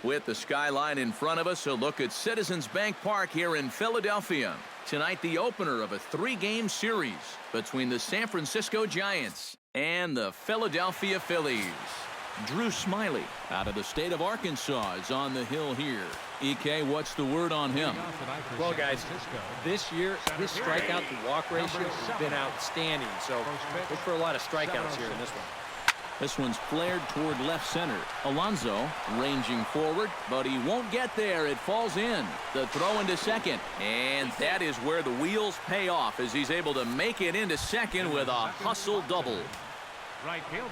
With the skyline in front of us, a look at Citizens Bank Park here in Philadelphia. Tonight, the opener of a 3-game series between the San Francisco Giants and the Philadelphia Phillies. Drew Smyly out of the state of Arkansas is on the hill here. EK, what's the word on him? Well, guys, this year, his strikeout to walk ratio has been outstanding. So look for a lot of strikeouts here in this one. This one's flared toward left center. Alonso ranging forward, but he won't get there. It falls in. The throw into second. And that is where the wheels pay off as he's able to make it into second with a hustle double.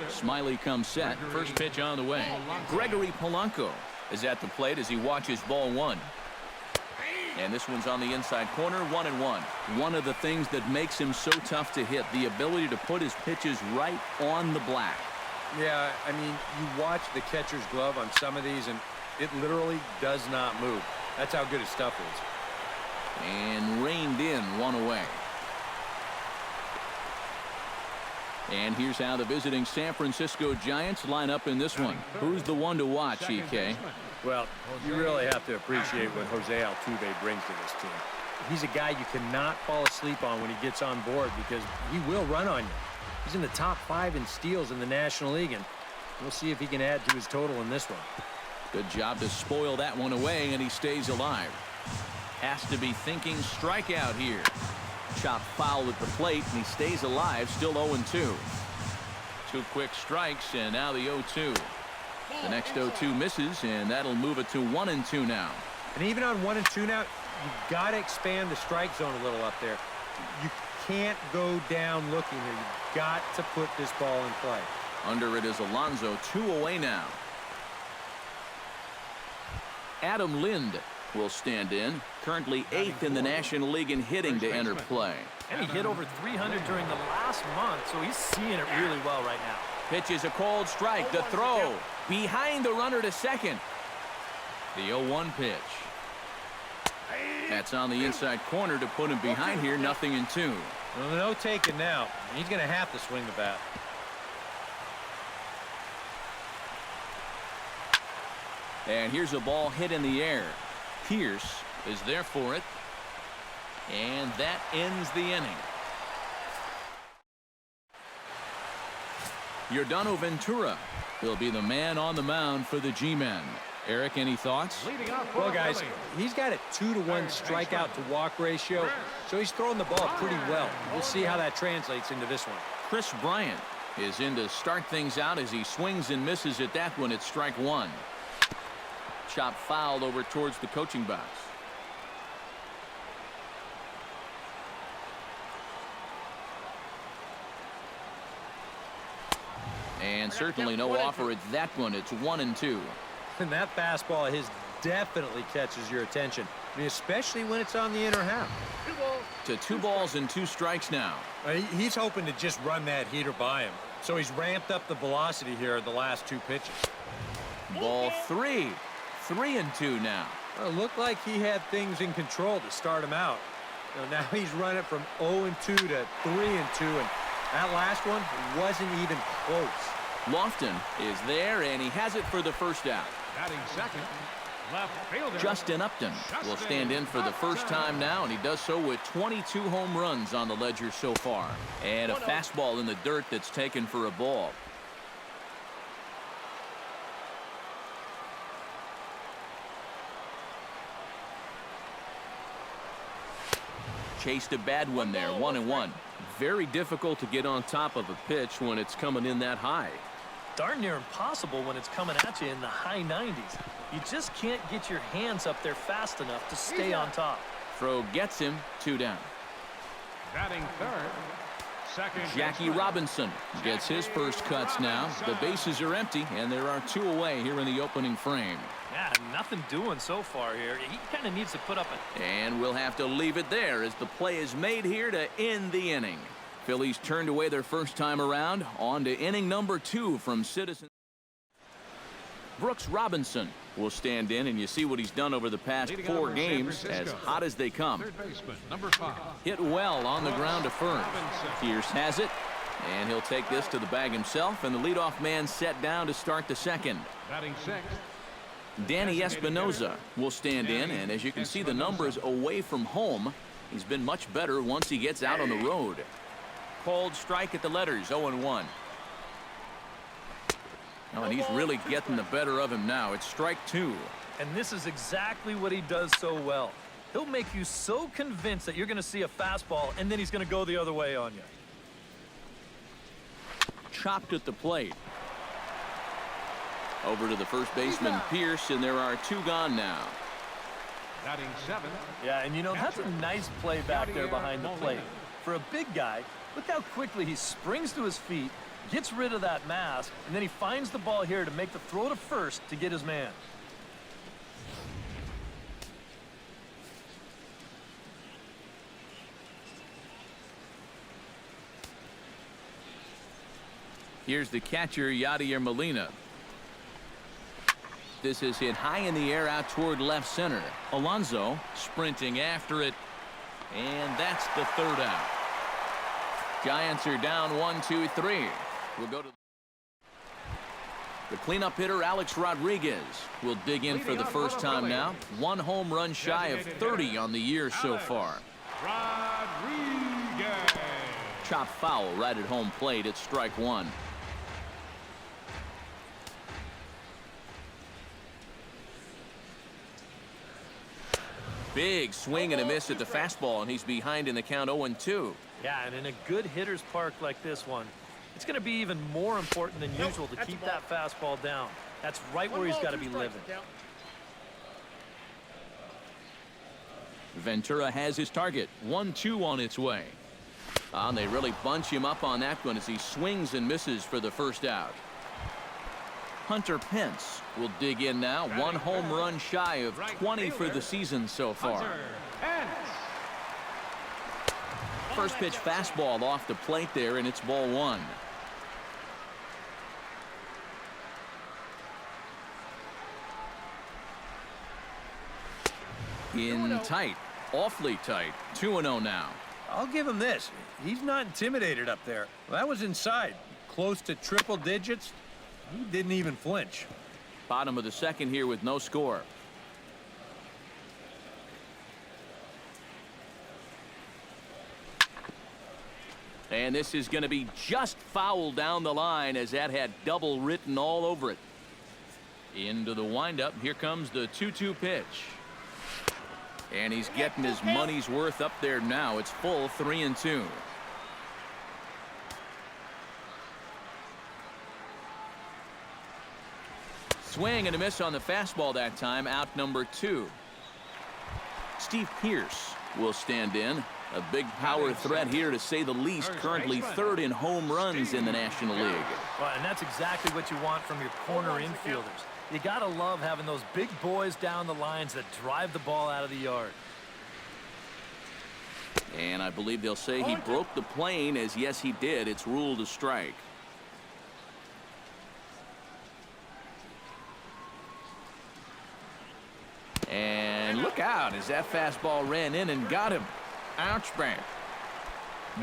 Smyly comes set. First pitch on the way. Gregory Polanco is at the plate as he watches ball one. And this one's on the inside corner, 1-1. One of the things that makes him so tough to hit, the ability to put his pitches right on the black. Yeah, I mean, you watch the catcher's glove on some of these, and it literally does not move. That's how good his stuff is. And reined in, one away. And here's how the visiting San Francisco Giants line up in this one. Who's the one to watch, EK? Well, you really have to appreciate what Jose Altuve brings to this team. He's a guy you cannot fall asleep on when he gets on board because he will run on you. He's in the top 5 in steals in the National League, and we'll see if he can add to his total in this one. Good job to spoil that one away, and he stays alive. Has to be thinking strikeout here. Chop foul at the plate, and he stays alive, still 0-2. 2 quick strikes, and now the 0-2. The next 0-2 misses, and that'll move it to 1-2 now. And even on 1-2 now, you've got to expand the strike zone a little up there. You can't go down looking here. You've got to put this ball in play. Under it is Alonso, 2 away now. Adam Lind will stand in, currently 8th in the National League in hitting to enter play. And he hit over 300 during the last month, so he's seeing it really well right now. Pitches a cold strike. The throw behind the runner to second. The 0-1 pitch. That's on the inside corner to put him behind here. 0-2. Well, no taking now. He's going to have to swing the bat. And here's a ball hit in the air. Pierce is there for it. And that ends the inning. Yordano Ventura will be the man on the mound for the G-men. Eric, any thoughts? Well, guys, he's got a 2-to-1 strikeout to walk ratio, so he's throwing the ball pretty well. We'll see how that translates into this one. Chris Bryant is in to start things out as he swings and misses at that one. It's strike 1. Chop fouled over towards the coaching box. And certainly no offer at that one. It's 1-2. And that fastball of his definitely catches your attention, I mean, especially when it's on the inner half. To 2 balls and 2 strikes now. He's hoping to just run that heater by him, so he's ramped up the velocity here in the last 2 pitches. Ball 3. 3-2 now. Well, it looked like he had things in control to start him out. Now he's running from 0-2 to 3-2, and that last one wasn't even close. Lofton is there, and he has it for the first out. Batting second, left fielder Justin Upton will stand in for the first time now, and he does so with 22 home runs on the ledger so far. And a fastball in the dirt that's taken for a ball. Chased a bad one there, 1-1. Very difficult to get on top of a pitch when it's coming in that high. Darn near impossible when it's coming at you in the high 90s. You just can't get your hands up there fast enough to stay on top. Throw gets him, 2 down. batting third. Second Jackie Robinson gets his first cuts now. The bases are empty, and there are 2 away here in the opening frame. Yeah, nothing doing so far here. He kind of needs to put up a... And we'll have to leave it there as the play is made here to end the inning. Phillies turned away their first time around. On to inning number 2 from Citizens. Brooks Robinson will stand in, and you see what he's done over the past 4 games, as hot as they come. Third baseman, number 5. Hit well on the ground to first. Pierce has it, and he'll take this to the bag himself, and the leadoff man set down to start the second. Batting 6th, Danny Espinoza will stand in, and as you can see the numbers away from home, he's been much better once he gets out on the road. Called strike at the letters, 0-1. Oh, and he's really getting the better of him now. It's strike 2. And this is exactly what he does so well. He'll make you so convinced that you're going to see a fastball, and then he's going to go the other way on you. Chopped at the plate. Over to the first baseman, Pierce, and there are 2 gone now. Batting 7. Yeah, and you know, that's a nice play back there behind the plate. For a big guy, look how quickly he springs to his feet, gets rid of that mask, and then he finds the ball here to make the throw to first to get his man. Here's the catcher, Yadier Molina. This is hit high in the air out toward left center. Alonso sprinting after it, and that's the 3rd out. Giants are down 1-2-3. We'll go to the cleanup hitter, Alex Rodriguez, will dig in for the first time now. 1 home run shy of 30 on the year so far. Rodriguez. Chop foul right at home plate. It's strike 1. Big swing and a miss at the fastball, and he's behind in the count 0-2. Yeah, and in a good hitter's park like this one, it's going to be even more important than usual to keep that fastball down. That's right where he's got to be living. Ventura has his target. 1-2 on its way. And they really bunch him up on that one as he swings and misses for the first out. Hunter Pence will dig in now. 1 home run shy of 20 for the season so far. First pitch fastball off the plate there, and it's ball 1. In tight, awfully tight. 2-0 now. I'll give him this. He's not intimidated up there. Well, that was inside. Close to triple digits. He didn't even flinch. Bottom of the 2nd here with no score. And this is going to be just foul down the line, as that had double written all over it. Into the windup. Here comes the 2-2 pitch. And he's getting his money's worth up there now. It's full 3-2. Swing and a miss on the fastball that time. Out number 2. Steve Pierce will stand in. A big power threat here, to say the least. Currently 3rd in home runs in the National League. Well, and that's exactly what you want from your corner infielders. You got to love having those big boys down the lines that drive the ball out of the yard. And I believe they'll say he broke the plane, as yes, he did. It's ruled a strike. And look out as that fastball ran in and got him. Ouch bang.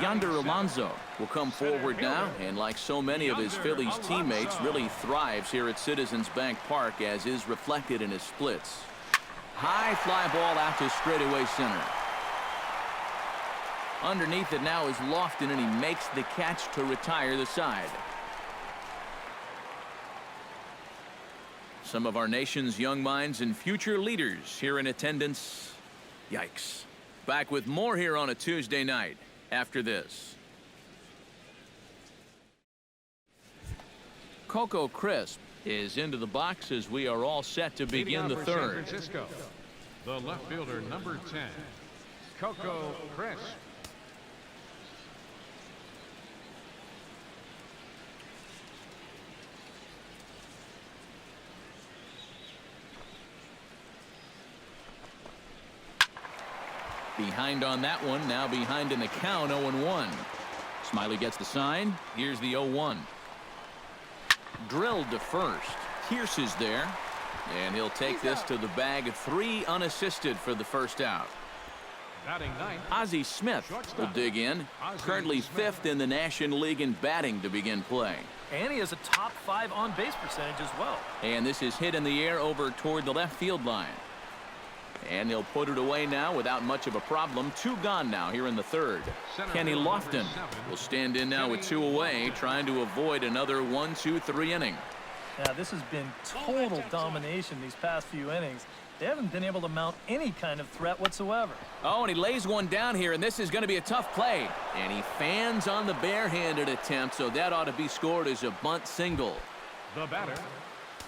Yonder Alonso will come forward now, and like so many of his Phillies teammates, really thrives here at Citizens Bank Park, as is reflected in his splits. High fly ball out to straightaway center. Underneath it now is Lofton, and he makes the catch to retire the side. Some of our nation's young minds and future leaders here in attendance. Yikes. Back with more here on a Tuesday night after this. Coco Crisp is into the box as we are all set to begin the 3rd. San Francisco, the left fielder, number 10, Coco Crisp. Behind on that one, now behind in the count, 0-1. Smiley gets the sign. Here's the 0-1. Drilled to first. Pierce is there, and he'll take this to the bag of 3 unassisted for the first out. Batting ninth. Ozzie Smith will dig in. Currently 5th in the National League in batting to begin play. And he has a top 5 on-base percentage as well. And this is hit in the air over toward the left field line. And they'll put it away now without much of a problem. 2 gone now here in the 3rd. Kenny Lofton will stand in now with 2 away, trying to avoid another 1-2-3 inning. Yeah, this has been total domination these past few innings. They haven't been able to mount any kind of threat whatsoever. Oh, and he lays one down here, and this is going to be a tough play. And he fans on the barehanded attempt, so that ought to be scored as a bunt single. The batter,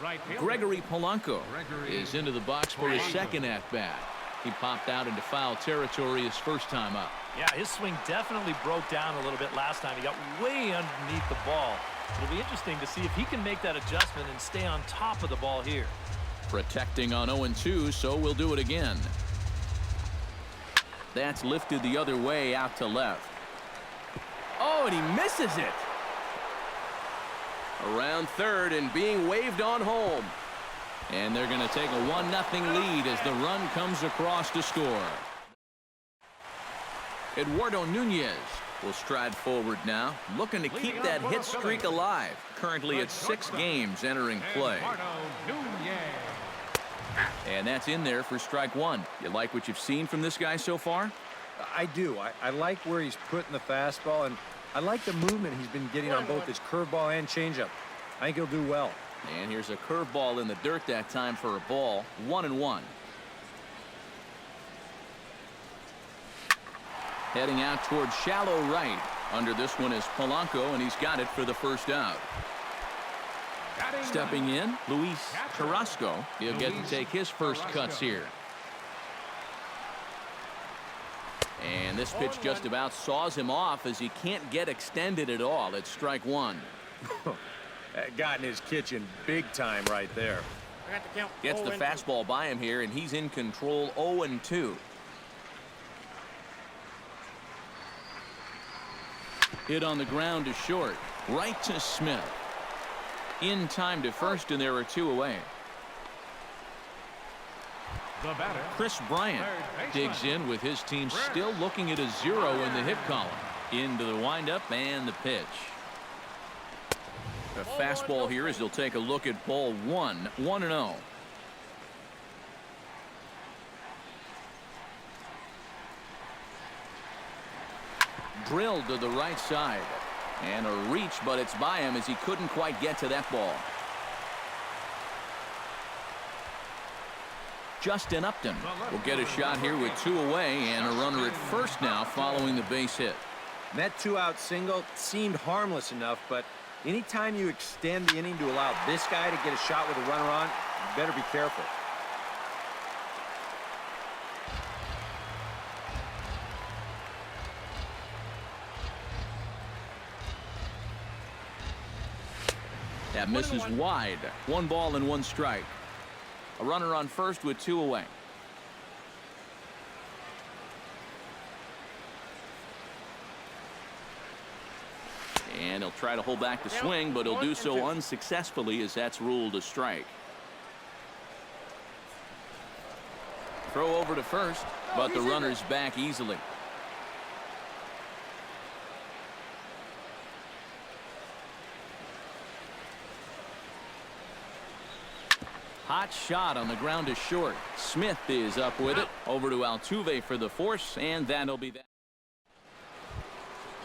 right fielder. Gregory Polanco is into the box for his second at-bat. He popped out into foul territory his first time up. Yeah, his swing definitely broke down a little bit last time. He got way underneath the ball. It'll be interesting to see if he can make that adjustment and stay on top of the ball here. Protecting on 0-2, so we'll do it again. That's lifted the other way out to left. Oh, and he misses it. Around third and being waved on home. And they're going to take a 1-0 lead as the run comes across to score. Eduardo Nunez will stride forward now, looking to keep that hit streak alive. Currently at 6 games entering play. And that's in there for strike 1. You like what you've seen from this guy so far? I do. I like where he's putting the fastball, and I like the movement he's been getting on both his curveball and changeup. I think he'll do well. And here's a curveball in the dirt that time for a ball. 1-1. Heading out towards shallow right. Under this one is Polanco, and he's got it for the first out. Stepping in, Luis Carrasco. He'll get to take his first cuts here. And this pitch just about saws him off as he can't get extended at all. It's strike 1. Got in his kitchen big time right there. Gets the fastball by him here, and he's in control 0-2. Hit on the ground to short. Right to Smith. In time to first, and there are 2 away. The batter, Chris Bryant digs in with his team still looking at a 0 in the hit column. Into the windup and the pitch. A fastball here as he'll take a look at ball 1. 1-0. Drilled to the right side. And a reach, but it's by him as he couldn't quite get to that ball. Justin Upton will get a shot here with 2 away and a runner at first now following the base hit. And that 2-out single seemed harmless enough, but anytime you extend the inning to allow this guy to get a shot with a runner on, you better be careful. That misses wide. 1 ball and 1 strike. A runner on first with 2 away. And he'll try to hold back the swing, but he'll do so unsuccessfully as that's ruled a strike. Throw over to first, but the runner's back easily. Hot shot on the ground to short. Smith is up with it. Over to Altuve for the force, and that'll be that.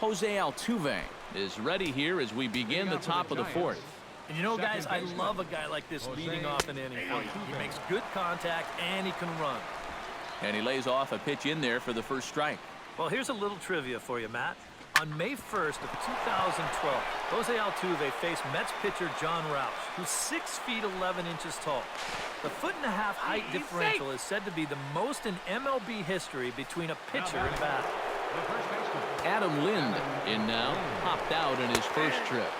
Jose Altuve is ready here as we begin the top of the 4th. And you know, guys, I love a guy like this leading off an inning for you. He makes good contact, and he can run. And he lays off a pitch in there for the first strike. Well, here's a little trivia for you, Matt. On May 1st of 2012, Jose Altuve faced Mets pitcher John Roush, who's 6 feet 11 inches tall. The 1.5-foot height differential is said to be the most in MLB history between a pitcher and batter. Adam Lind in now, popped out in his first trip.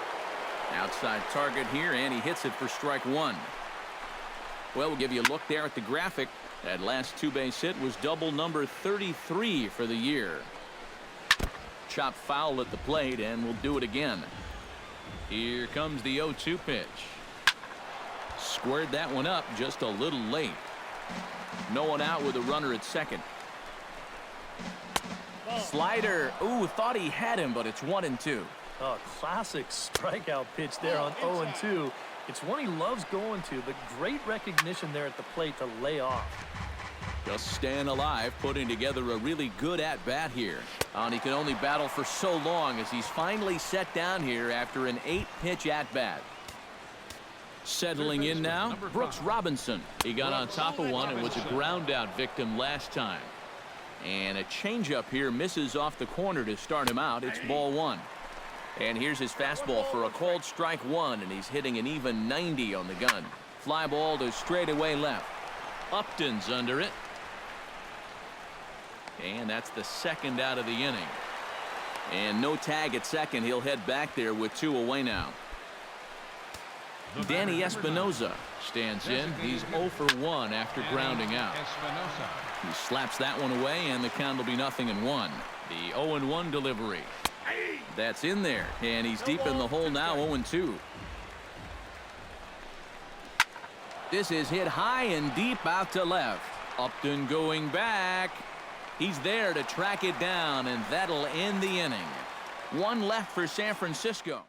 Outside target here, and he hits it for strike 1. Well, we'll give you a look there at the graphic. That last 2-base hit was double number 33 for the year. Chop foul at the plate, and we'll do it again. Here comes the 0-2 pitch. Squared that one up just a little late. No one out with a runner at second. Slider. Ooh, thought he had him, but it's 1-2. Oh, classic strikeout pitch there on 0-2. It's one he loves going to, but great recognition there at the plate to lay off. Just staying alive, putting together a really good at-bat here. And he can only battle for so long as he's finally set down here after an 8-pitch at-bat. Settling in now, Brooks Robinson. He got on top of one and was a ground-out victim last time. And a changeup here misses off the corner to start him out. It's ball 1. And here's his fastball for a called strike 1, and he's hitting an even 90 on the gun. Fly ball to straightaway left. Upton's under it. And that's the second out of the inning. And no tag at second. He'll head back there with 2 away now. Danny Espinosa stands in. He's 0 for 1 after grounding out. He slaps that one away, and the count will be 0-1. The 0-1 delivery. That's in there, and he's deep in the hole now, 0-2. This is hit high and deep out to left. Upton going back. He's there to track it down, and that'll end the inning. 1 left for San Francisco.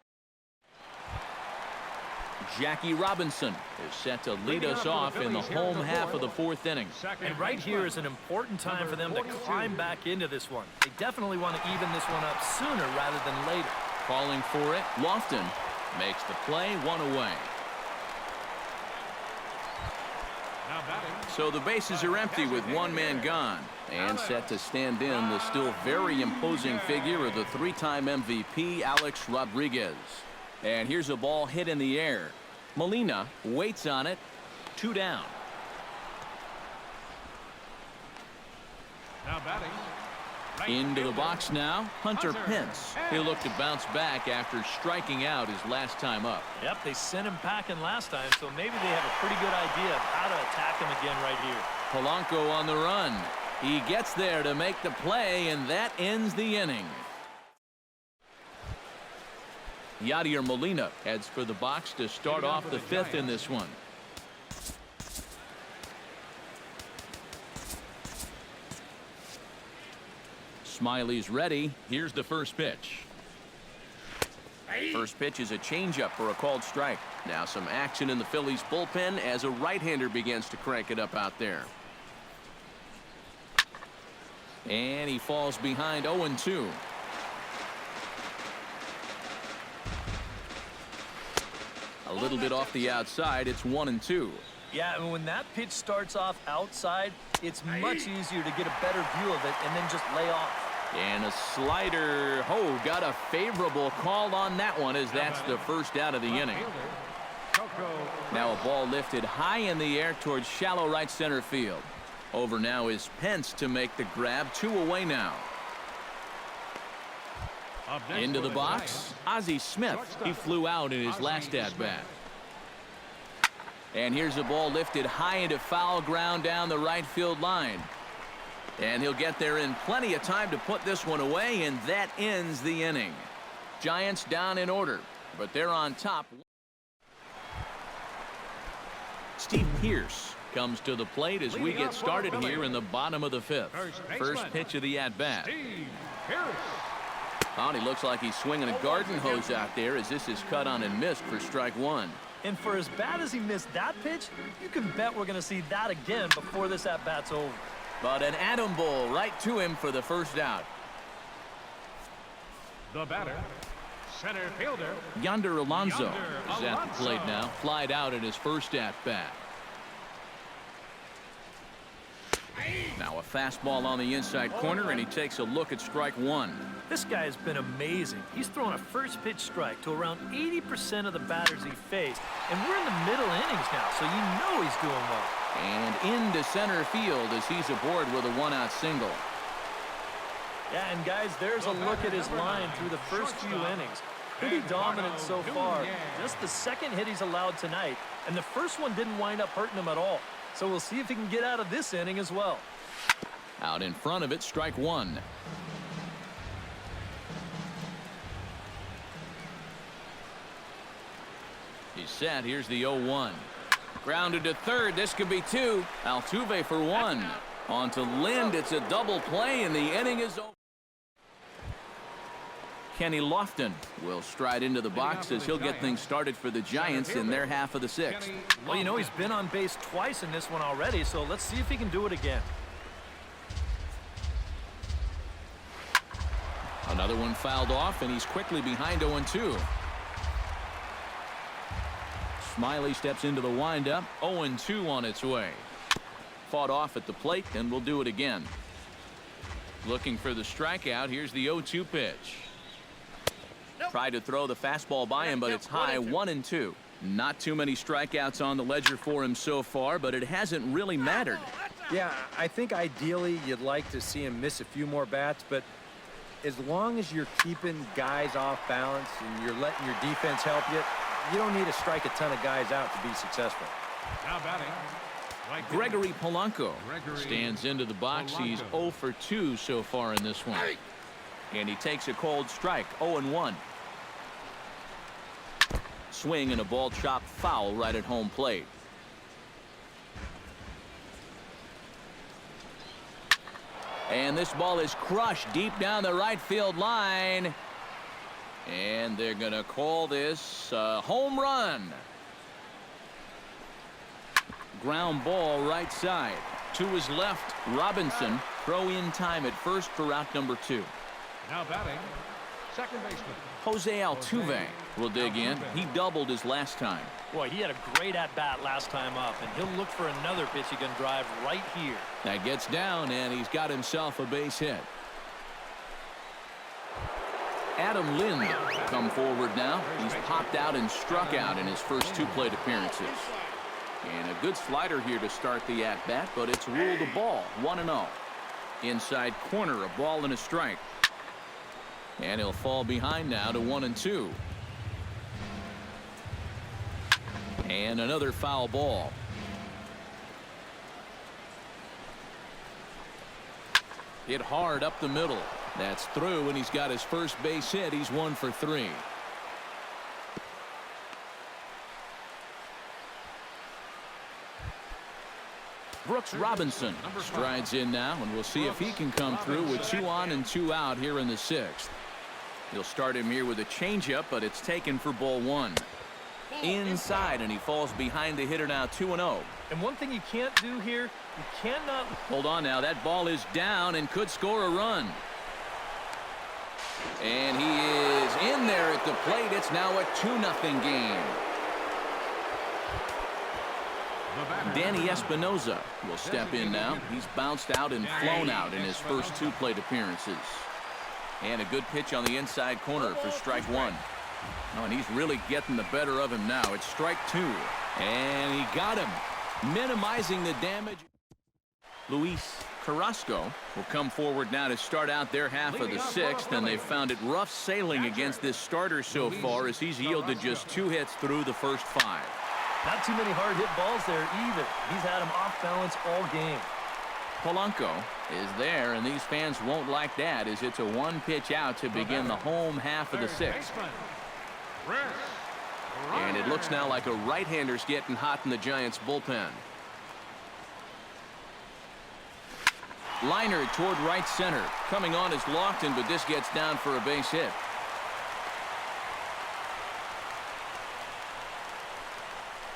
Jackie Robinson is set to lead us off in the home half of the 4th inning. And right here is an important time for them to climb back into this one. They definitely want to even this one up sooner rather than later. Calling for it, Lofton makes the play, 1 away. So the bases are empty with 1 man gone. And set to stand in the still very imposing figure of the 3-time MVP, Alex Rodriguez. And here's a ball hit in the air. Molina waits on it. 2 down. Now batting. Into the box now, Hunter Pence. He'll look to bounce back after striking out his last time up. Yep, they sent him packing last time, so maybe they have a pretty good idea of how to attack him again right here. Polanco on the run. He gets there to make the play, and that ends the inning. Yadier Molina heads for the box to start off the 5th in this one. Smiley's ready. Here's the first pitch. First pitch is a changeup for a called strike. Now some action in the Phillies bullpen as a right-hander begins to crank it up out there. And he falls behind 0-2. A little bit off the outside. It's 1-2. Yeah, and when that pitch starts off outside, it's much easier to get a better view of it and then just lay off. And a slider. Oh, got a favorable call on that one as that's the first out of the inning. Now a ball lifted high in the air towards shallow right center field. Over now is Pence to make the grab. 2 away now. Into the box, Ozzie Smith. He flew out in his last at-bat. And here's a ball lifted high into foul ground down the right field line. And he'll get there in plenty of time to put this one away, and that ends the inning. Giants down in order, but they're on top. Steve Pearce comes to the plate as we get started here in the bottom of the 5th. First pitch of the at-bat. Oh, he looks like he's swinging a garden hose out there as this is cut on and missed for strike 1. And for as bad as he missed that pitch, you can bet we're going to see that again before this at-bat's over. But an atom ball right to him for the first out. The batter, center fielder Yonder Alonso is at the plate now. Flied out in his first at-bat. Now a fastball on the inside corner, and he takes a look at strike 1. This guy has been amazing. He's thrown a first pitch strike to around 80% of the batters he faced. And we're in the middle innings now, so you know he's doing well. And into center field as he's aboard with a 1-out single. Yeah, and guys, there's a look at his line through the first few innings. Pretty dominant so far. Just the second hit he's allowed tonight, and the first one didn't wind up hurting him at all. So we'll see if he can get out of this inning as well. Out in front of it, strike 1. He's set. Here's the 0-1. Grounded to third. This could be 2. Altuve for 1. On to Lind. It's a double play, and the inning is over. Kenny Lofton will stride into the box as he'll get things started for the Giants in their half of the sixth. Well, you know, he's been on base twice in this one already, so let's see if he can do it again. Another one fouled off, and he's quickly behind 0-2. Smiley steps into the windup. 0-2 on its way. Fought off at the plate, and will do it again. Looking for the strikeout. Here's the 0-2 pitch. Tried to throw the fastball by him, but it's high. 1-2. Not too many strikeouts on the ledger for him so far, but it hasn't really mattered. Yeah, I think ideally you'd like to see him miss a few more bats, but as long as you're keeping guys off balance and you're letting your defense help you, you don't need to strike a ton of guys out to be successful. Now batting, Gregory Polanco stands into the box. He's 0 for 2 so far in this one. And he takes a cold strike. 0-1. Swing and a ball chopped foul right at home plate. And this ball is crushed deep down the right field line. And they're going to call this a home run. Ground ball right side. To his left, Robinson. Throw in time at first for out number 2. now batting, second baseman. Jose Altuve will dig in. He doubled his last time. Boy, he had a great at-bat last time up, and he'll look for another pitch he can drive right here. That gets down, and he's got himself a base hit. Adam Lind come forward now. He's popped out and struck out in his first 2 plate appearances. And a good slider here to start the at-bat, but it's ruled a ball. 1-0. Inside corner, a ball and a strike. And he'll fall behind now to 1-2. And another foul ball. Hit hard up the middle. That's through, and he's got his first base hit. He's 1 for 3. Brooks Robinson strides in now, and we'll see if he can come through with 2 on and 2 out here in the 6th. He'll start him here with a changeup, but it's taken for ball 1. Inside, and he falls behind the hitter now. 2-0. And one thing you can't do here, you cannot... Hold on now. That ball is down and could score a run. And he is in there at the plate. It's now a 2-0 game. Danny Espinoza will step in now. He's bounced out and flown out in his first 2 plate appearances. And a good pitch on the inside corner for strike 1. Oh, and he's really getting the better of him now. It's strike 2. And he got him, minimizing the damage. Luis Carrasco will come forward now to start out their half of the 6th, and they've found it rough sailing against this starter so far as he's yielded just 2 hits through the first 5. Not too many hard hit balls there either. He's had him off balance all game. Polanco is there, and these fans won't like that as it's a 1-pitch out to begin the home half of the 6th. And it looks now like a right-hander's getting hot in the Giants bullpen. Liner toward right center. Coming on is Lofton, but this gets down for a base hit.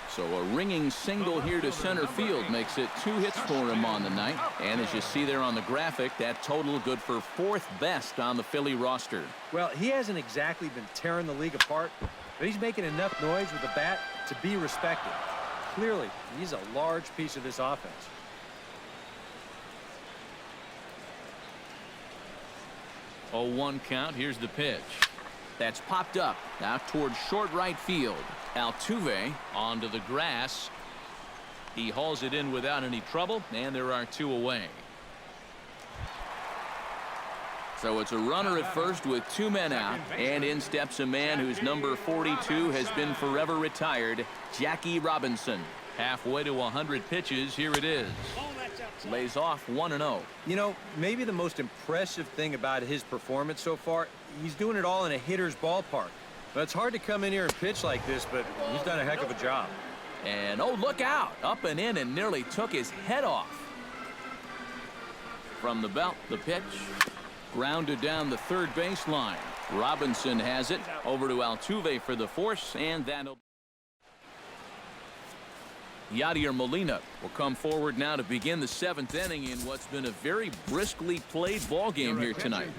So a ringing single here to center field makes it 2 hits for him on the night. And as you see there on the graphic, that total good for 4th best on the Philly roster. Well, he hasn't exactly been tearing the league apart, but he's making enough noise with the bat to be respected. Clearly, he's a large piece of this offense. Oh, 1 count. Here's the pitch. That's popped up out toward short right field. Altuve onto the grass. He hauls it in without any trouble, and there are 2 away. So it's a runner at first with 2 men out, and in steps a man whose number 42 has been forever retired, Jackie Robinson. Halfway to 100 pitches. Here it is. Lays off 1-0. You know, maybe the most impressive thing about his performance so far, he's doing it all in a hitter's ballpark. But it's hard to come in here and pitch like this, but he's done a heck of a job. And oh, look out. Up and in and nearly took his head off. From the belt, the pitch. Grounded down the third baseline. Robinson has it over to Altuve for the force, and that'll. Yadier Molina will come forward now to begin the 7th inning in what's been a very briskly played ball game here tonight.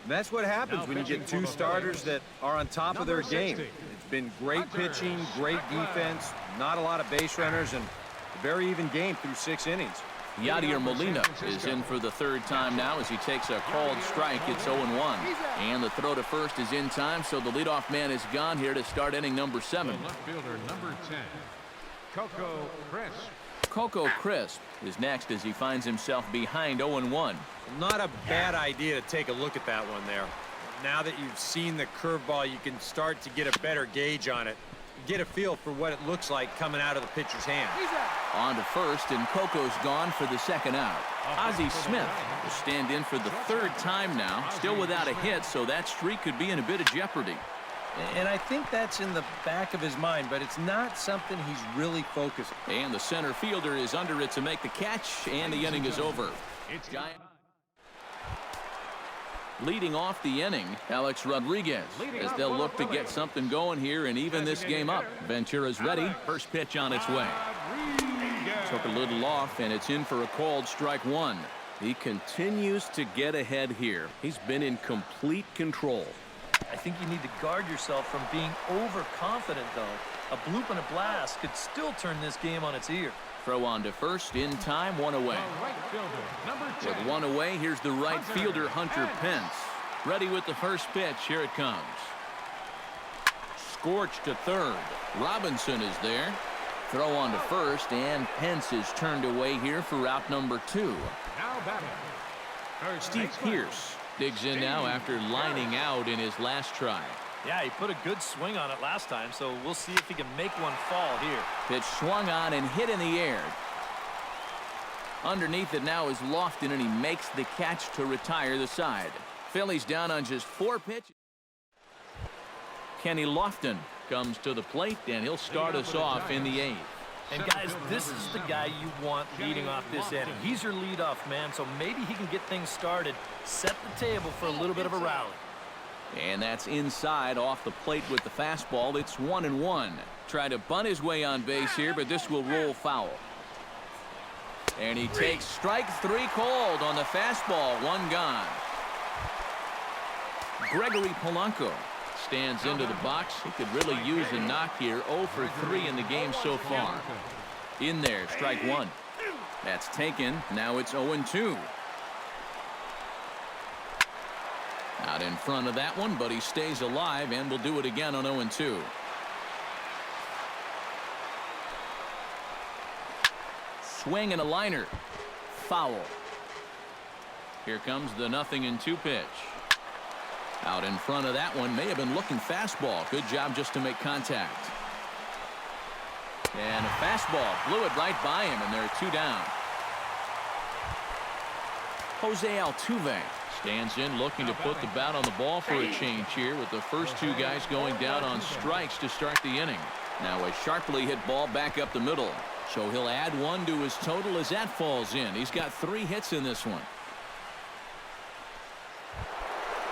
That's what happens when you get two starters that are on top of their game. It's been great pitching, great defense, not a lot of base runners, and a very even game through 6 innings. Yadier Molina is in for the 3rd time now as he takes a called strike. It's 0-1. And the throw to first is in time, so the leadoff man is gone here to start inning number 7. The left fielder, number 10, Coco Crisp. Coco Crisp is next as he finds himself behind 0-1. Not a bad idea to take a look at that one there. Now that you've seen the curveball, you can start to get a better gauge on it. Get a feel for what it looks like coming out of the pitcher's hand. On to first, and Coco's gone for the 2nd out. Ozzie Smith will stand in for the 3rd time now, still without a hit, so that streak could be in a bit of jeopardy. And I think that's in the back of his mind, but it's not something he's really focused on. And the center fielder is under it to make the catch, and the inning is over. Giant. Leading off the inning, Alex Rodriguez, as they'll look to get something going here and even this game up. Ventura's ready. First pitch on its way. Took a little off, and it's in for a called strike 1. He continues to get ahead here. He's been in complete control. I think you need to guard yourself from being overconfident, though. A bloop and a blast could still turn this game on its ear. Throw on to first, in time, 1 away. Right fielder, number 10. With 1 away, here's the right fielder, Hunter Pence. Ready with the first pitch. Here it comes. Scorched to third. Robinson is there. Throw on to first, and Pence is turned away here for out number 2. Now batting. Steve Pearce digs in now after lining out in his last try. Yeah, he put a good swing on it last time, so we'll see if he can make one fall here. Pitch swung on and hit in the air. Underneath it now is Lofton, and he makes the catch to retire the side. Phillies down on just 4 pitches. Kenny Lofton comes to the plate, and he'll start us off in the 8th. And guys, this is the guy you want leading off this inning. He's your leadoff man, so maybe he can get things started, set the table for a little bit of a rally. And that's inside off the plate with the fastball. It's 1-1. Try to bunt his way on base here, but this will roll foul. And he takes strike 3 called on the fastball. 1 gone. Gregory Polanco stands into the box. He could really use a knock here. 0 for 3 in the game so far. In there, strike 1. That's taken. Now it's 0-2. Out in front of that one, but he stays alive and will do it again on 0-2. Swing and a liner. Foul. Here comes the 0-2 pitch. Out in front of that one, may have been looking fastball. Good job just to make contact. And a fastball blew it right by him, and there are 2 down. Jose Altuve stands in looking to put the bat on the ball for a change here with the first 2 guys going down on strikes to start the inning. Now a sharply hit ball back up the middle. So he'll add 1 to his total as that falls in. He's got 3 hits in this one.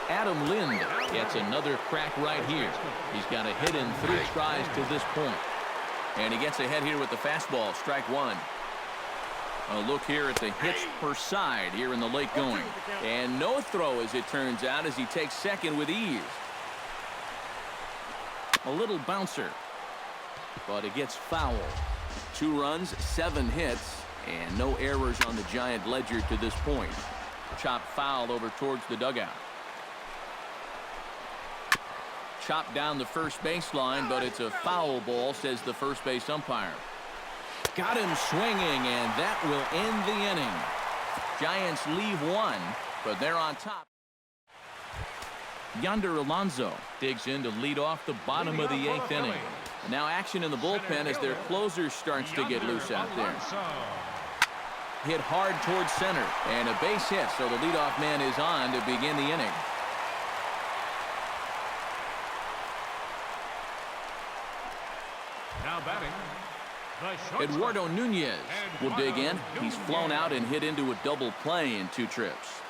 Adam Lind gets another crack right here. He's got a hit in 3 tries to this point. And he gets ahead here with the fastball. Strike 1. A look here at the hits per side here in the late going. And no throw as it turns out as he takes second with ease. A little bouncer. But it gets foul. 2 runs, 7 hits, and no errors on the Giant ledger to this point. Chop foul over towards the dugout. Chopped down the first baseline, but it's a foul ball, says the first base umpire. Got him swinging, and that will end the inning. Giants leave 1, but they're on top. Yonder Alonso digs in to lead off the bottom of the 8th inning. And now action in the bullpen as their closer starts to get loose out there. Hit hard towards center, and a base hit, so the leadoff man is on to begin the inning. Now batting, the Eduardo Nunez will dig in. He's flown out and hit into a double play in 2 trips.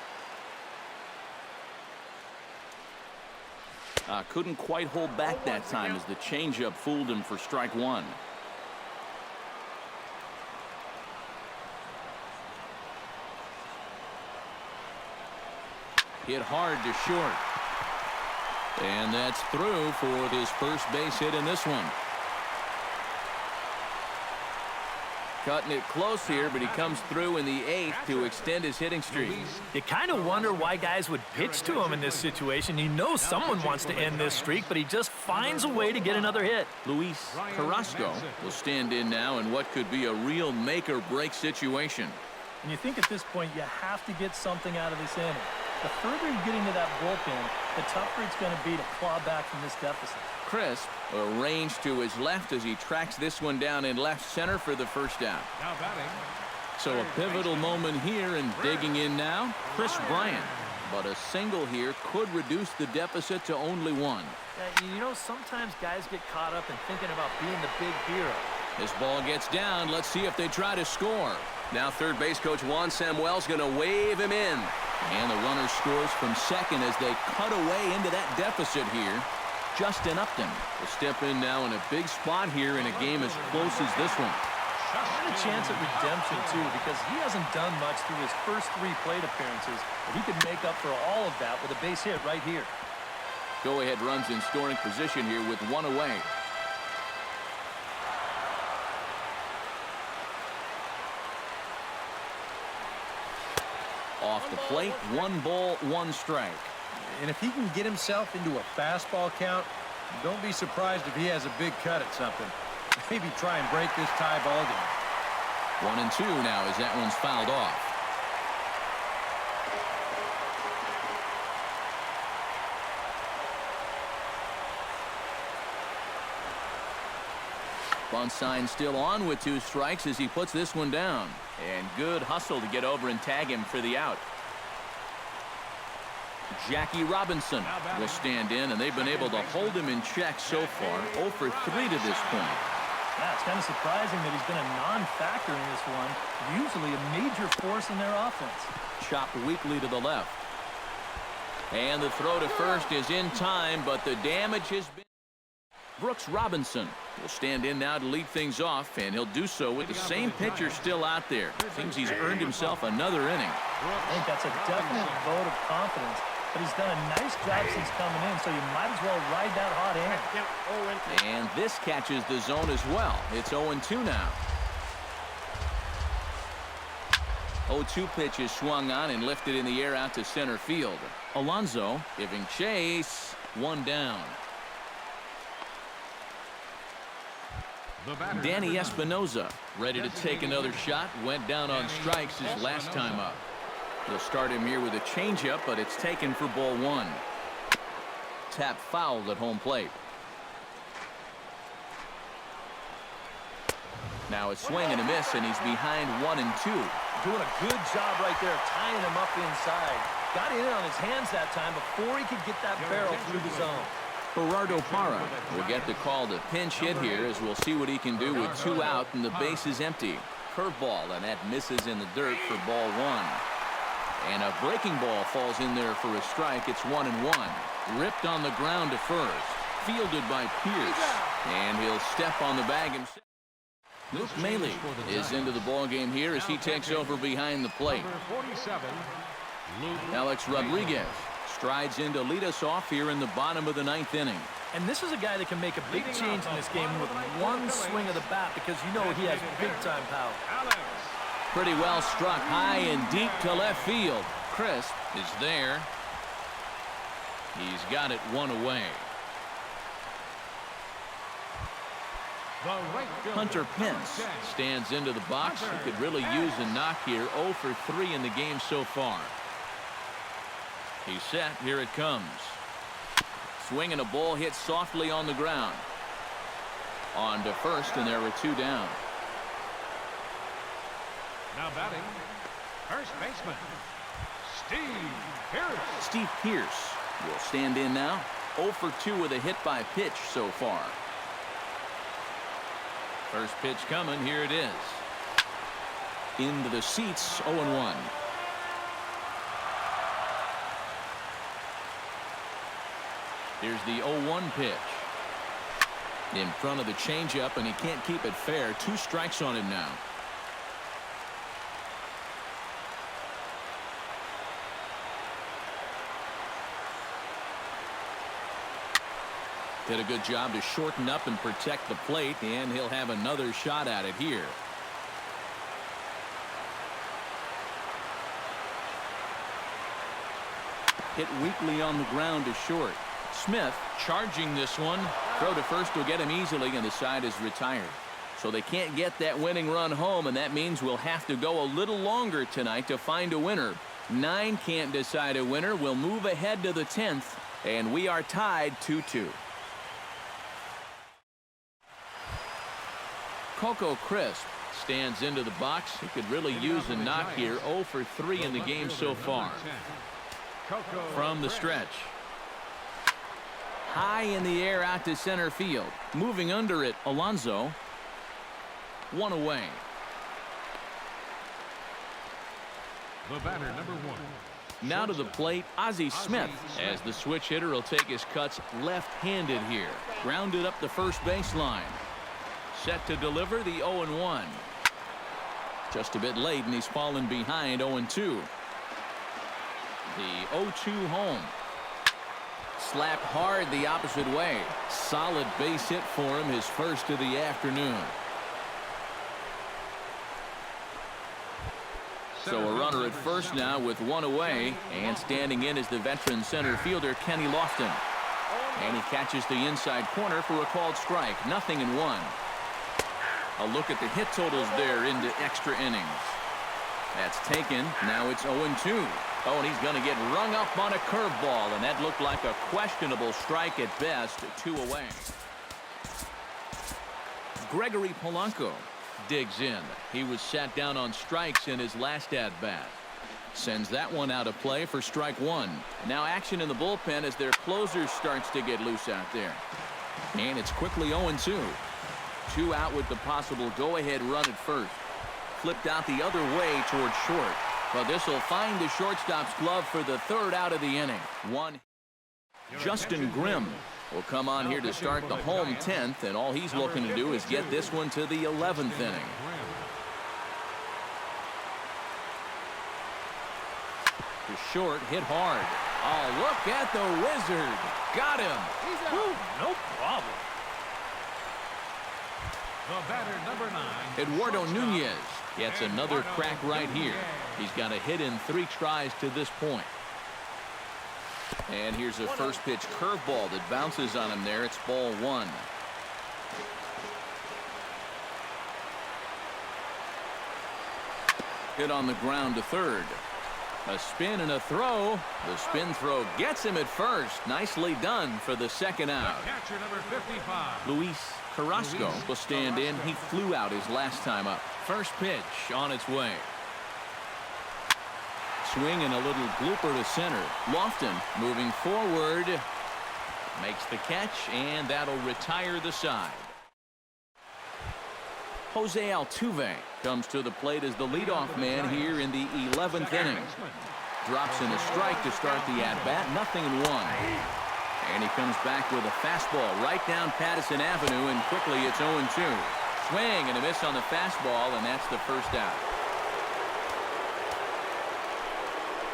Couldn't quite hold back that time as the changeup fooled him for strike one. Hit hard to short. And that's through for his first base hit in this one. Cutting it close here, but he comes through in the 8th to extend his hitting streak. You kind of wonder why guys would pitch to him in this situation. You know someone wants to end this streak, but he just finds a way to get another hit. Luis Carrasco will stand in now in what could be a real make-or-break situation. And you think at this point you have to get something out of this inning. The further you get into that bullpen, the tougher it's going to be to claw back from this deficit. Crisp arranged to his left as he tracks this one down in left center for the first out. Now batting. So a pivotal moment here, and digging in now, Chris Bryant. But a single here could reduce the deficit to only one. You know, sometimes guys get caught up in thinking about being the big hero. This ball gets down. Let's see if they try to score. Now third base coach Juan Samuel's going to wave him in. And the runner scores from second as they cut away into that deficit here. Justin Upton will step in now in a big spot here in a game as close as this one. And a chance at redemption, too, because he hasn't done much through his first 3 plate appearances, but he could make up for all of that with a base hit right here. Go-ahead runs in scoring position here with one away. Off the plate, 1 ball, 1 strike. And if he can get himself into a fastball count, don't be surprised if he has a big cut at something. Maybe try and break this tie ball game. 1-2 now as that one's fouled off. Bunt sign still on with 2 strikes as he puts this one down. And good hustle to get over and tag him for the out. Jackie Robinson will stand in, and they've been able to hold him in check so far. 0 for 3 to this point. Yeah, it's kind of surprising that he's been a non-factor in this one. Usually a major force in their offense. Chopped weakly to the left. And the throw to first is in time, but the damage has been... Brooks Robinson will stand in now to lead things off, and he'll do so with the same pitcher still out there. Seems he's earned himself another inning. I think that's a definite vote of confidence, but he's done a nice job since coming in, so you might as well ride that hot hand. And this catches the zone as well. It's 0-2 now. 0-2 pitch is swung on and lifted in the air out to center field. Alonso giving chase. 1 down. Danny Espinoza ready to take another shot. Went down on strikes his last time up. They'll start him here with a changeup, but it's taken for ball 1. Tap fouled at home plate. Now a swing and a miss, and he's behind 1-2. Doing a good job right there, tying him up inside. Got in on his hands that time before he could get that barrel through the zone. Gerardo Parra will get the call to pinch hit here, as we'll see what he can do with 2 out and the base is empty. Curveball, and that misses in the dirt for ball 1. And a breaking ball falls in there for a strike. It's 1-1. Ripped on the ground to first. Fielded by Pierce. And he'll step on the bag himself. Luke Maile is into the ball game here as he takes over behind the plate. Alex Rodriguez strides in to lead us off here in the bottom of the 9th inning. And this is a guy that can make a big change in this game with 1 swing of the bat, because you know he has big-time power. Pretty well struck high and deep to left field. Crisp is there. He's got it 1 away. Hunter Pence stands into the box. He could really use a knock here. 0 for 3 in the game so far. He's set. Here it comes. Swing and a ball hit softly on the ground. On to first, and there were 2 down. Now batting, first baseman, Steve Pierce. Steve Pierce will stand in now. 0 for 2 with a hit by pitch so far. First pitch coming. Here it is. Into the seats. 0-1. Here's the 0-1 pitch. In front of the changeup, and he can't keep it fair. 2 strikes on it now. Did a good job to shorten up and protect the plate, and he'll have another shot at it here. Hit weakly on the ground to short. Smith charging this one. Throw to first will get him easily, and the side is retired. So they can't get that winning run home, and that means we'll have to go a little longer tonight to find a winner. 9 can't decide a winner. We'll move ahead to the 10th, and we are tied 2-2. Coco Crisp stands into the box. He could really use a knock here. 0 for 3 in the game so far. From the stretch. High in the air out to center field. Moving under it, Alonso. 1 away. The batter, number 1. Now to the plate, Ozzie Smith, as the switch hitter will take his cuts left-handed here. Grounded up the first baseline. Set to deliver the 0-1. Just a bit late, and he's fallen behind 0-2. The 0-2 home. Slapped hard the opposite way. Solid base hit for him, his first of the afternoon. So a runner at first now with 1 away, and standing in is the veteran center fielder Kenny Lofton. And he catches the inside corner for a called strike. 0-1. A look at the hit totals there into extra innings. That's taken. Now it's 0-2. Oh, and he's going to get rung up on a curveball, and that looked like a questionable strike at best. 2 away. Gregory Polanco digs in. He was sat down on strikes in his last at-bat. Sends that one out of play for strike 1. Now action in the bullpen as their closer starts to get loose out there. And it's quickly 0-2. 2 out with the possible go-ahead run at first. Flipped out the other way towards short. But this will find the shortstop's glove for the 3rd out of the inning. 1. Justin Grimm will come on here to start the home 10th, and all he's looking to do is get this one to the 11th inning. To short, hit hard. Oh, look at the Wizard. Got him. Woo, no problem. The batter, number 9. Eduardo Nunez gets another crack right here. He's got a hit in 3 tries to this point. And here's a first pitch curveball that bounces on him there. It's ball 1. Hit on the ground to third. A spin and a throw. The spin throw gets him at first. Nicely done for the 2nd out. Catcher, number 55. Luis Carrasco will stand in. He flew out his last time up. First pitch on its way. Swing and a little blooper to center. Lofton moving forward. Makes the catch, and that'll retire the side. Jose Altuve comes to the plate as the leadoff man here in the 11th inning. Drops in a strike to start the at-bat. 0-1. And he comes back with a fastball right down Patterson Avenue, and quickly it's 0-2. Swing and a miss on the fastball, and that's the first out.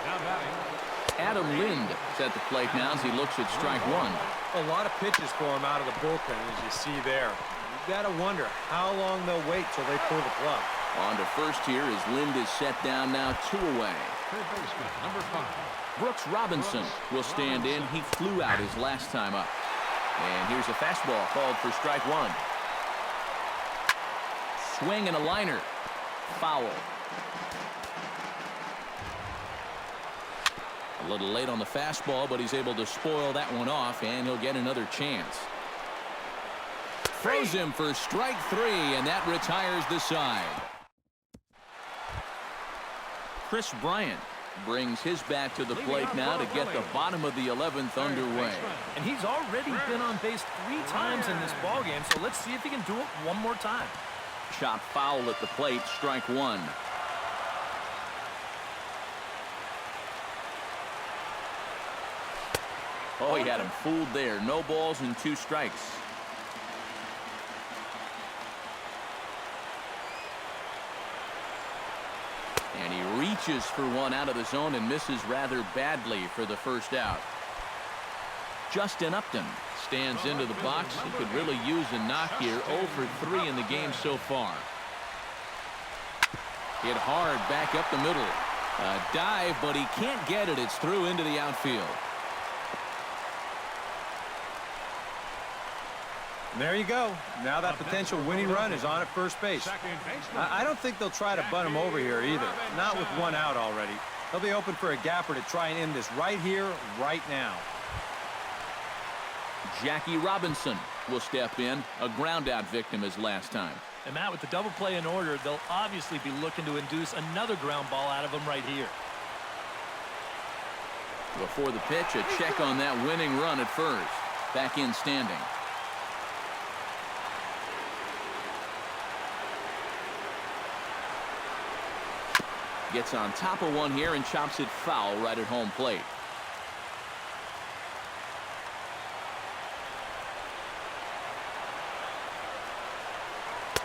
Now batting. Adam Lind is at the plate now as he looks at strike 1. A lot of pitches for him out of the bullpen, as you see there. You got to wonder how long they'll wait till they pull the plug. On to first here as Lind is set down now 2 away. Third baseman, number 5. Brooks Robinson will stand in. He flew out his last time up. And here's a fastball called for strike 1. Swing and a liner. Foul. A little late on the fastball, but he's able to spoil that one off, and he'll get another chance. Throws him for strike 3, and that retires the side. Chris Bryant brings his bat to the plate now to get the bottom of the 11th underway. And he's already been on base 3 times in this ballgame, so let's see if he can do it one more time. Chop foul at the plate, strike 1. Oh, he had him fooled there. No balls and 2 strikes. And he reaches for one out of the zone and misses rather badly for the first out. Justin Upton stands into the box. He could really use a knock here. 0 for 3 in the game so far. Hit hard back up the middle. A dive, but he can't get it. It's through into the outfield. And there you go. Now that potential winning run is on at first base. I don't think they'll try to bunt him over here either. Not with 1 out already. They'll be open for a gapper to try and end this right here, right now. Jackie Robinson will step in. A ground-out victim his last time. And Matt, with the double play in order, they'll obviously be looking to induce another ground ball out of him right here. Before the pitch, a check on that winning run at first. Back in standing. Gets on top of one here and chops it foul right at home plate.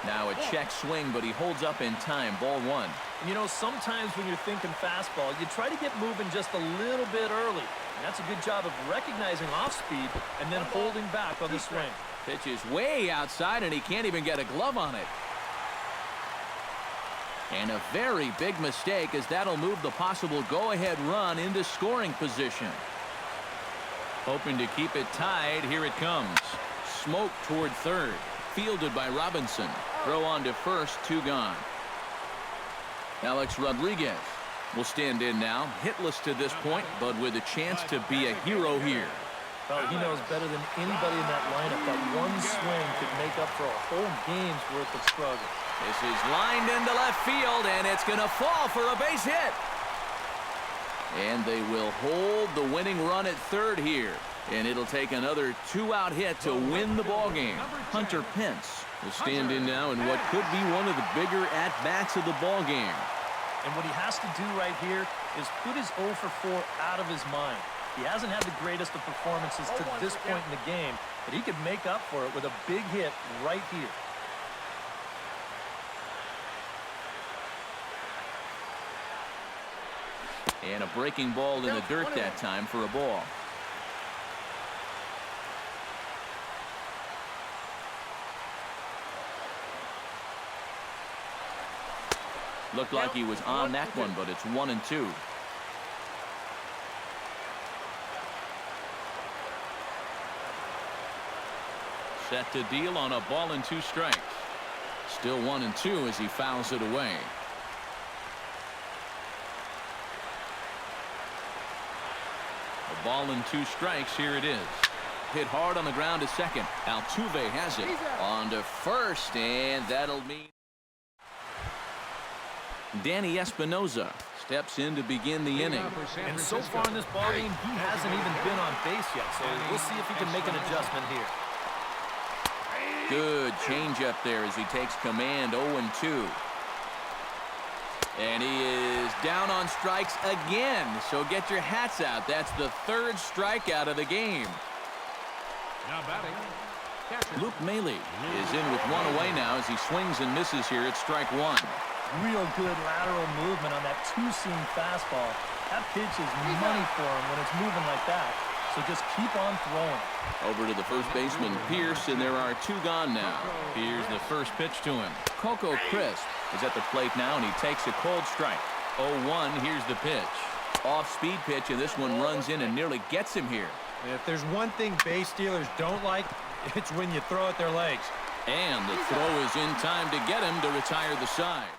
Now a check swing, but he holds up in time. Ball 1. You know, sometimes when you're thinking fastball, you try to get moving just a little bit early. And that's a good job of recognizing off speed and then holding back on the swing. Pitch is way outside, and he can't even get a glove on it. And a very big mistake, as that'll move the possible go-ahead run into scoring position. Hoping to keep it tied. Here it comes. Smoke toward third. Fielded by Robinson. Throw on to first. 2 gone. Alex Rodriguez will stand in now. Hitless to this point, but with a chance to be a hero here. Well, he knows better than anybody in that lineup that one swing could make up for a whole game's worth of struggle. This is lined into left field, and it's going to fall for a base hit. And they will hold the winning run at third here. And it'll take another 2-out hit to win the ball game. Hunter Pence will stand in now in what could be one of the bigger at-bats of the ball game. And what he has to do right here is put his 0 for 4 out of his mind. He hasn't had the greatest of performances to this point in the game, but he could make up for it with a big hit right here. And a breaking ball in the dirt that time for a ball. Looked like he was on that one, but it's 1-2. Set to deal on a ball and 2 strikes. Still 1-2 as he fouls it away. A ball and 2 strikes. Here it is. Hit hard on the ground to second. Altuve has it. On to first, and that'll mean Danny Espinosa steps in to begin the inning. And so far in this ballgame, he hasn't even been on base yet, so we'll see if he can make an adjustment here. Good changeup there as he takes command. 0-2. And he is down on strikes again. So get your hats out. That's the 3rd strikeout of the game. Now batting, catcher. Luke Maile is in with 1 away now as he swings and misses here at strike 1. Real good lateral movement on that 2-seam fastball. That pitch is money for him when it's moving like that. So just keep on throwing. Over to the first baseman, Pierce, and there are 2 gone now. Here's the first pitch to him. Coco Crisp is at the plate now, and he takes a cold strike. 0-1, here's the pitch. Off-speed pitch, and this one runs in and nearly gets him here. And if there's one thing base stealers don't like, it's when you throw at their legs. And the throw is in time to get him to retire the side.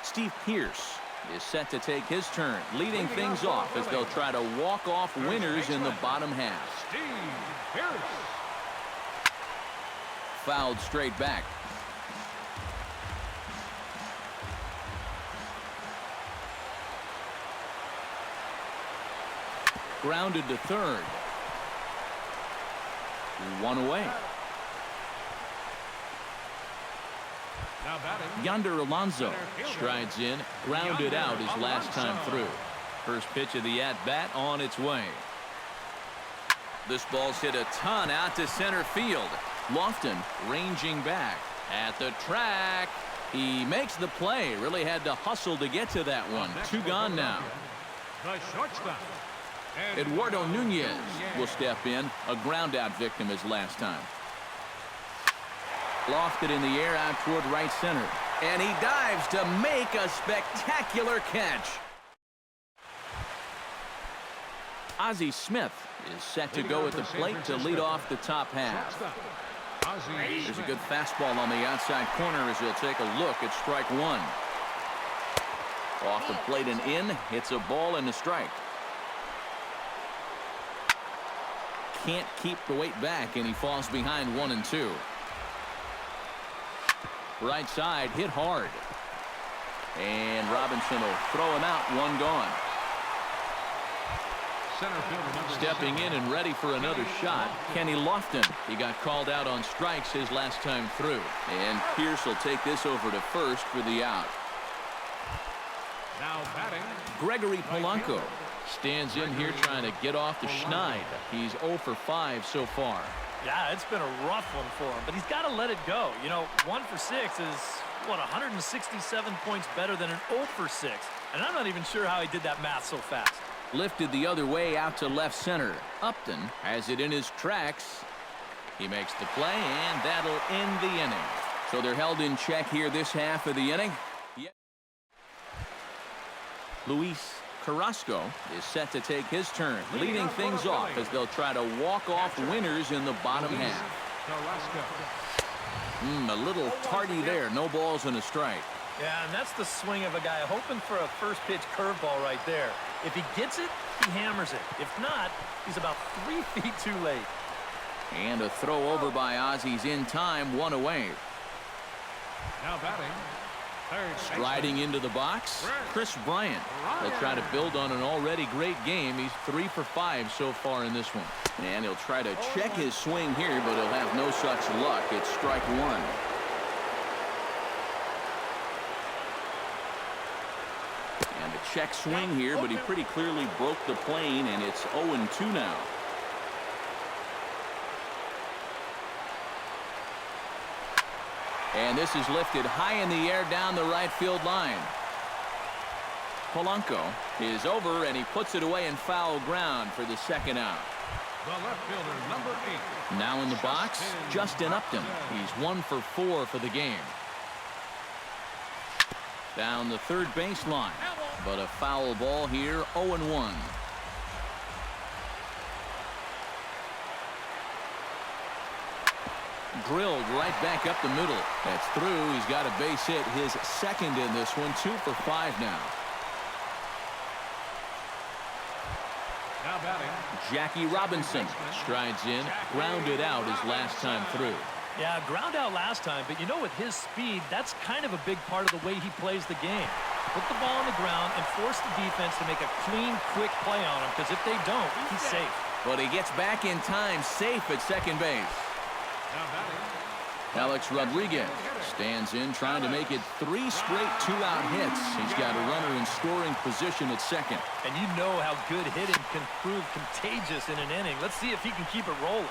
Steve Pierce is set to take his turn, leading things off as they'll try to walk off winners in the bottom half. Steve Pierce. Fouled straight back. Grounded to third. 1 away. Now batting, Yonder Alonso strides in, grounded out his last time through. First pitch of the at-bat on its way. This ball's hit a ton out to center field. Lofton ranging back at the track. He makes the play. Really had to hustle to get to that one. Two gone now. The shortstop. Eduardo Nunez will step in. A ground out victim his last time. Lofted in the air out toward right center. And he dives to make a spectacular catch. Ozzie Smith is set to go at the plate to lead off the top half. There's a good fastball on the outside corner as he'll take a look at strike one. Off the plate and in. Hits a ball and a strike. Can't keep the weight back, and he falls behind 1-2. Right side hit hard. And Robinson will throw him out. One gone. Stepping in and ready for another shot, Kenny Lofton. He got called out on strikes his last time through. And Pierce will take this over to first for the out. Now batting, Gregory Polanco stands in here trying to get off the schneid. He's 0 for 5 so far. Yeah, it's been a rough one for him, but he's got to let it go. You know, 1 for 6 is, what, 167 points better than an 0 for 6. And I'm not even sure how he did that math so fast. Lifted the other way out to left center. Upton has it in his tracks. He makes the play, and that'll end the inning. So they're held in check here this half of the inning. Luis Carrasco is set to take his turn, leading things off as they'll try to walk off winners in the bottom half. A little tardy there. No balls and a strike. Yeah, and that's the swing of a guy hoping for a first pitch curveball right there. If he gets it, he hammers it. If not, he's about 3 feet too late. And a throw over by Ozzie's in time, 1 away. now batting, third Striding into the box, Chris Bryant. They'll try to build on an already great game. He's 3 for 5 so far in this one. And he'll try to check his swing here, but he'll have no such luck. It's strike one. And a check swing here, but he pretty clearly broke the plane, and it's 0-2 now. And this is lifted high in the air down the right field line. Polanco is over, and he puts it away in foul ground for the second out. The left fielder, number 8. Now in the box, Justin Upton. He's 1 for 4 for the game. Down the third baseline, but a foul ball here, 0-1. Drilled right back up the middle. That's through. He's got a base hit, his second in this one. 2 for 5 now. Now batting, Jackie Robinson strides in, grounded out his last time through. Yeah, ground out last time, but you know, with his speed, that's kind of a big part of the way he plays the game. Put the ball on the ground and force the defense to make a clean, quick play on him, because if they don't, he's safe. But he gets back in time, safe at second base. now batting, Alex Rodriguez stands in, trying to make it 3 straight 2-out hits. He's got a runner in scoring position at second. And you know how good hitting can prove contagious in an inning. Let's see if he can keep it rolling.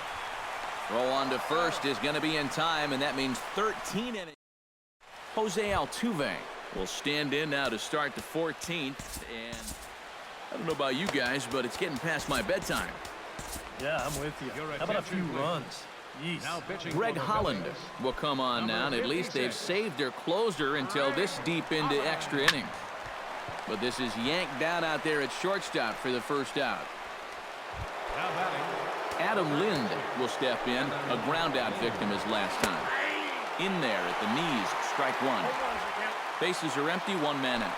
Throw on to first is going to be in time, and that means 13 innings. Jose Altuve will stand in now to start the 14th. And I don't know about you guys, but it's getting past my bedtime. Yeah, I'm with you. How about a few runs? Jeez. now pitching. Greg for the Holland Phillies. will come on now, and at least they've saved their closer until this deep into extra innings. But this is yanked down out there at shortstop for the first out. Now batting, Adam Lind will step in, a ground-out victim his last time. In there at the knees, strike one. Bases are empty, 1 man out.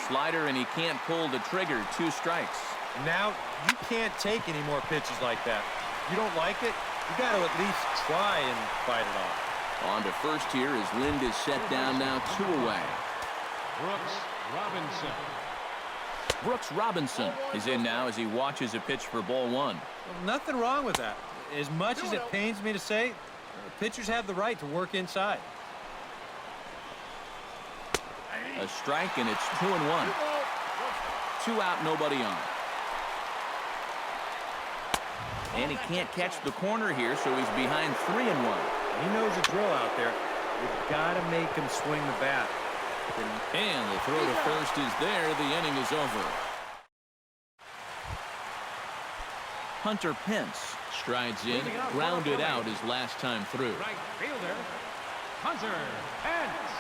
Slider, and he can't pull the trigger, 2 strikes. Now, you can't take any more pitches like that. You don't like it, you got to at least try and fight it off. On to first here as Lind is set down now, 2 away. Brooks Robinson. Brooks Robinson is in now as he watches a pitch for ball 1. Well, nothing wrong with that. As much as it pains me to say, pitchers have the right to work inside. A strike, and it's 2-1. 2 out, nobody on. And he can't catch the corner here, so he's behind 3-1. He knows the drill out there. You've got to make him swing the bat. And the throw to first is there. The inning is over. Hunter Pence strides in, grounded out his last time through. Right fielder, Hunter Pence.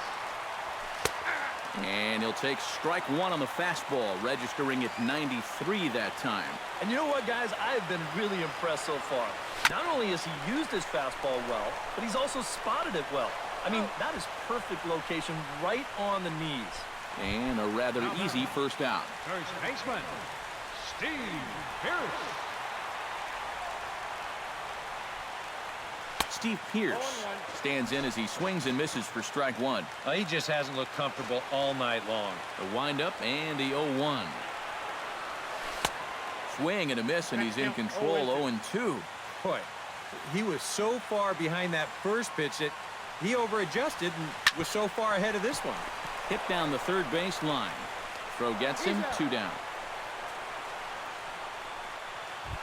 And he'll take strike one on the fastball, registering at 93 that time. And you know what, guys? I've been really impressed so far. Not only has he used his fastball well, but he's also spotted it well. I mean, that is perfect location right on the knees. And a rather easy first out. First baseman, Steve Pierce. Steve Pierce stands in as he swings and misses for strike one. He just hasn't looked comfortable all night long. The windup and the 0-1. Swing and a miss, and he's in control. 0-2. Boy, he was so far behind that first pitch that he over-adjusted and was so far ahead of this one. Hit down the third base line. Throw gets him, 2 down.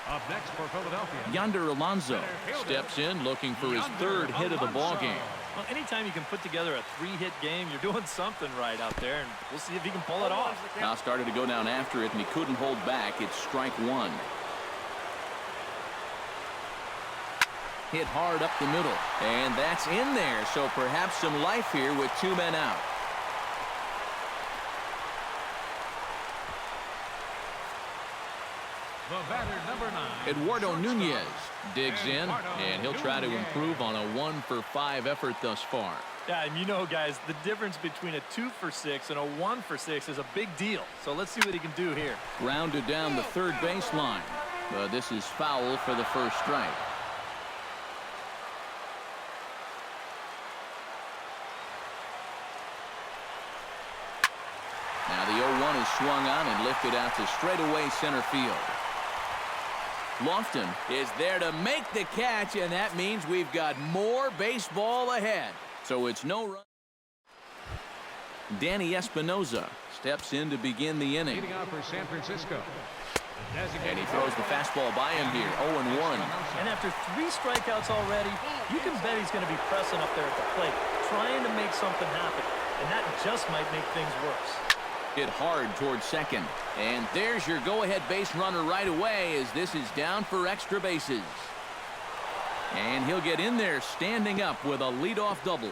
Up next for Philadelphia, Yonder Alonso steps in looking for his third hit of the ball game. Well, anytime you can put together a 3-hit game, you're doing something right out there, and we'll see if he can pull it off. Now started to go down after it, and he couldn't hold back. It's strike one. Hit hard up the middle, and that's in there, so perhaps some life here with 2 men out. the batter, number 9. Eduardo Nunez digs in, and he'll try to improve on a 1-for-5 effort thus far. Yeah, and you know, guys, the difference between a 2-for-6 and a 1-for-6 is a big deal. So let's see what he can do here. Grounded down the third baseline. This is foul for the first strike. Now the 0-1 is swung on and lifted out to straightaway center field. Lofton is there to make the catch, and that means we've got more baseball ahead. So it's no run. Danny Espinosa steps in to begin the inning. Leading out for San Francisco. And he throws the fastball by him here, 0-1. And after 3 strikeouts already, you can bet he's going to be pressing up there at the plate, trying to make something happen. And that just might make things worse. Hit hard towards second. And there's your go-ahead base runner right away as this is down for extra bases. And he'll get in there standing up with a leadoff double.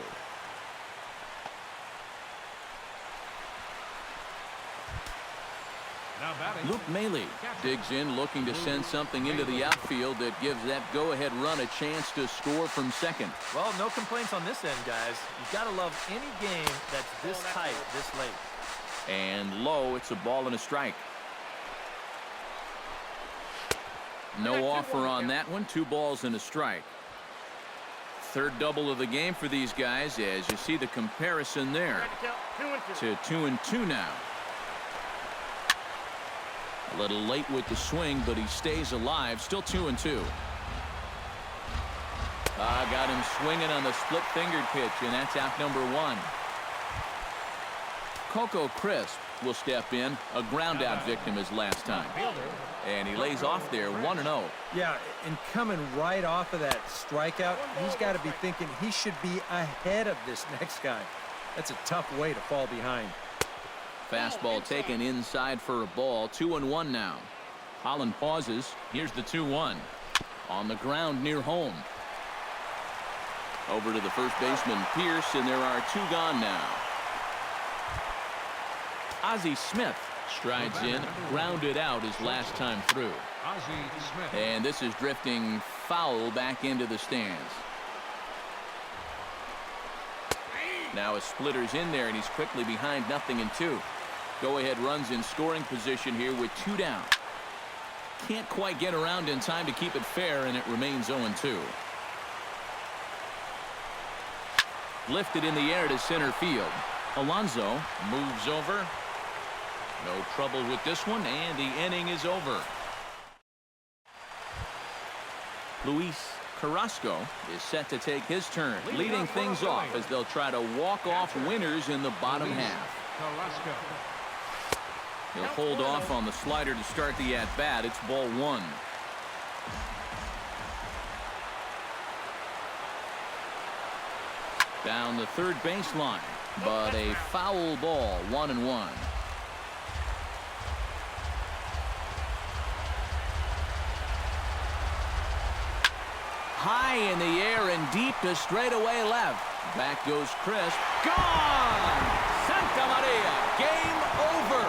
Now batting, Luke Maile digs in looking to send something into the outfield that gives that go-ahead run a chance to score from second. Well, no complaints on this end, guys. You've got to love any game that's this tight, this late. And low, it's a ball and a strike. No offer on that one. 2 balls and a strike. Third double of the game for these guys as you see the comparison there to 2-2 now. A little late with the swing, but he stays alive. Still 2-2. Got him swinging on the split-fingered pitch, and that's out number 1. Coco Crisp will step in. A ground-out victim his last time. And he lays off there, 1-0. Yeah, and coming right off of that strikeout, he's got to be thinking he should be ahead of this next guy. That's a tough way to fall behind. Fastball taken inside for a ball. 2-1 now. Holland pauses. Here's the 2-1. On the ground near home. Over to the first baseman, Pierce, and there are 2 gone now. Ozzie Smith strides in, grounded out his last time through. Ozzie Smith. And this is drifting foul back into the stands. Now a splitter's in there, and he's quickly behind 0-2. Go-ahead runs in scoring position here with 2 down. Can't quite get around in time to keep it fair, and it remains 0-2. Lifted in the air to center field. Alonso moves over. No trouble with this one, and the inning is over. Luis Carrasco is set to take his turn, leading things off as they'll try to walk off winners in the bottom half. Carrasco. He'll hold off on the slider to start the at-bat. It's ball 1. Down the third baseline, but a foul ball, 1-1. High in the air and deep to straightaway left. Back goes Chris. Gone! Santa Maria. Game over.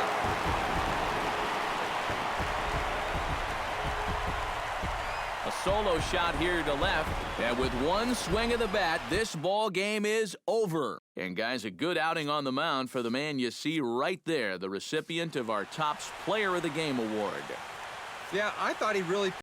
A solo shot here to left. And with one swing of the bat, this ball game is over. And guys, a good outing on the mound for the man you see right there, the recipient of our Topps Player of the Game award. Yeah, I thought he really